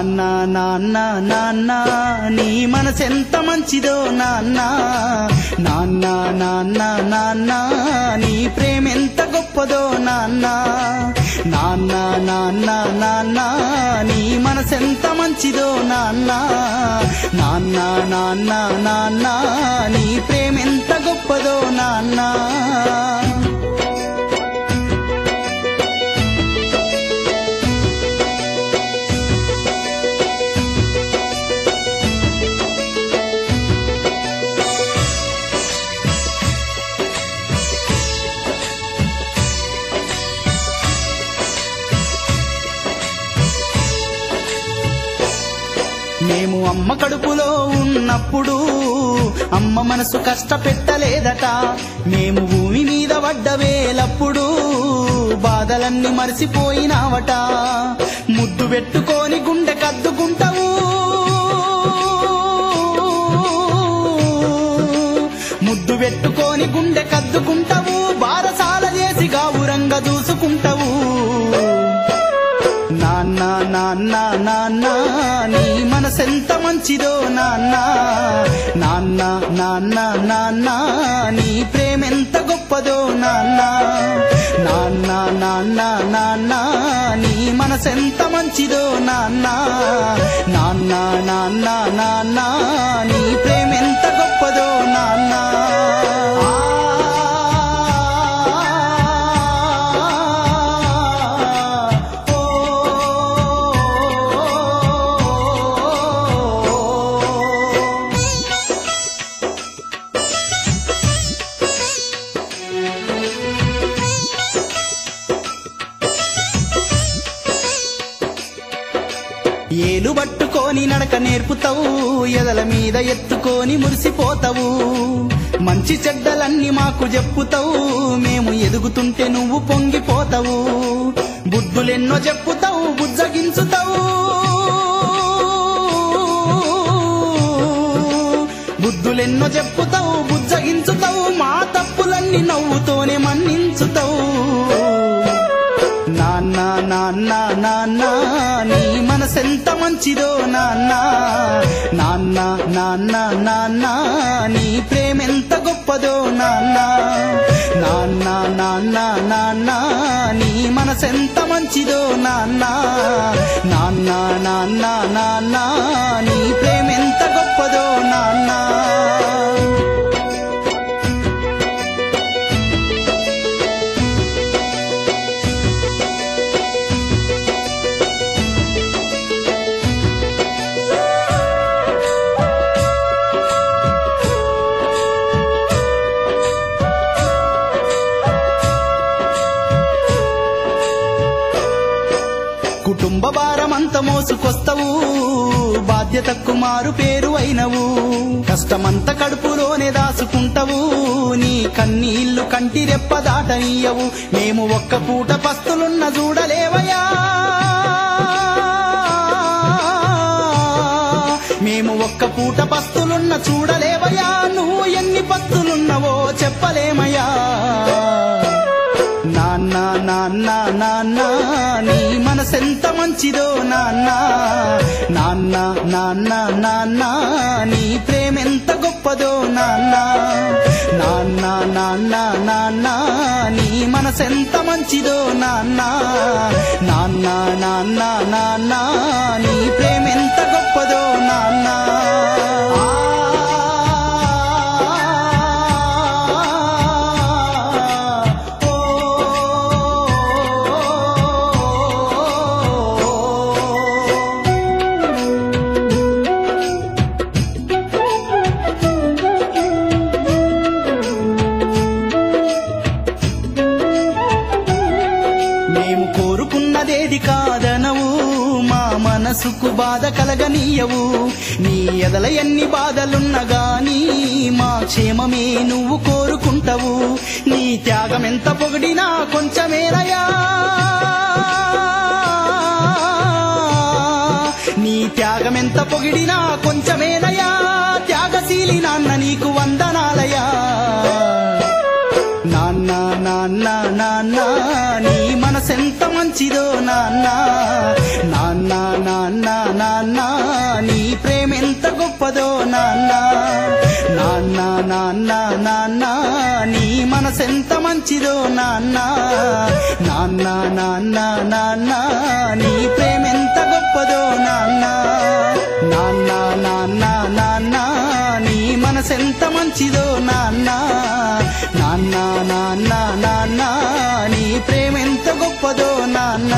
నాన్న నాన్న నాన్న నీ మనసెంత మంచిదో నాన్న నాన్న నాన్న నాన్న నీ ప్రేమెంత గొప్పదో నాన్న నాన్న నాన్న నాన్న నీ మనసెంత మంచిదో నాన్న నాన్న నాన్న నాన్న నీ ప్రేమెంత గొప్పదో నాన్న మేము అమ్మ కడుపులో ఉన్నప్పుడు అమ్మ మనసు కష్టపెట్టలేదట మేము భూమి మీద పడ్డ వేలప్పుడు బాధలన్నీ మరిసిపోయినావట ముద్దు పెట్టుకొని గుండె కద్దుకుంటావు ముద్దు పెట్టుకొని గుండె కద్దుకుంటావు బారసాల చేసి గావురంగా దూసుకుంటావు నాన్న నాన్న నాన్న నీ మనసెంత మంచిదో నాన్న నాన్న నాన్న నాన్న నీ ప్రేమెంత గొప్పదో నాన్న నాన్న నాన్న నాన్న నీ మనసెంత మంచిదో నాన్న నాన్న నాన్న నాన్న నీ ప్రేమెంత గొప్పదో నాన్న ఏలు పట్టుకొని నడక నేర్పుతావు ఎదల మీద ఎత్తుకొని మురిసిపోతావు మంచి చెడ్డలన్నీ మాకు చెప్పుతావు మేము ఎదుగుతుంటే నువ్వు పొంగిపోతావు బుద్ధులెన్నో చెప్పుతావు బుజ్జగించుతావు బుద్ధులెన్నో చెప్పుతావు బుజ్జగించుతావు మా తప్పులన్నీ నవ్వుతోనే మన్నించుతావు నాన్న నాన్న నాన్న నీ మనసెంత మంచిదో నాన్న నాన్న నాన్న నాన్న నీ ప్రేమెంత గొప్పదో నాన్న నాన్న నాన్న నాన్న నీ మనసెంత మంచిదో నాన్న నాన్న నాన్న నాన్న నీ ప్రేమెంత గొప్పదో నాన్న కుటుంబ భారమంత మోసుకొస్తావు బాధ్యతకు మారు పేరు అయినవు కష్టమంత కడుపులోనే దాసుకుంటావు నీ కన్నీళ్లు కంటి రెప్ప దాటనీయవు మేము ఒక్క పూట పస్తులున్న చూడలేవయా మేము ఒక్క పూట పస్తులున్న చూడలేవయా నువ్వు ఎన్ని పస్తులున్నవో చెప్పలేమయ్యా నాన్న నాన్న నాన్న నీ మనసెంత మంచిదో నాన్న నాన్న నాన్న నాన్న నీ ప్రేమెంత గొప్పదో నాన్న నాన్న నాన్న నాన్న నీ మనసెంత మంచిదో నాన్న నాన్న నాన్న నాన్న నీ ప్రేమెంత గొప్పదో నాన్న మేము కోరుకున్నదేది కాదనవు మా మనసుకు బాధ కలగనీయవు నీ ఎదల ఎన్ని బాధలున్నా గానీ మా క్షేమమే నువ్వు కోరుకుంటావు నీ త్యాగం ఎంత పొగిడినా కొంచెమేరయా నీ త్యాగం ఎంత పొగిడినా కొంచెమేనయా త్యాగశీలి నాన్న నీకు వందనాలయా నాన్న నాన్న నాన్న నీ మనసెంత మంచిదో నాన్న నాన్న నాన్న నాన్న నీ ప్రేమెంత గొప్పదో నాన్న నాన్న నాన్న నాన్న నీ మనసెంత మంచిదో నాన్న నాన్న నాన్న నాన్న నీ ప్రేమెంత గొప్పదో నాన్న నాన్న నాన్న నాన్న నీ మనసెంత మంచిదో నాన్న నాన్న నాన్న నాన్న నీ ప్రేమెంత గొప్పదో నాన్న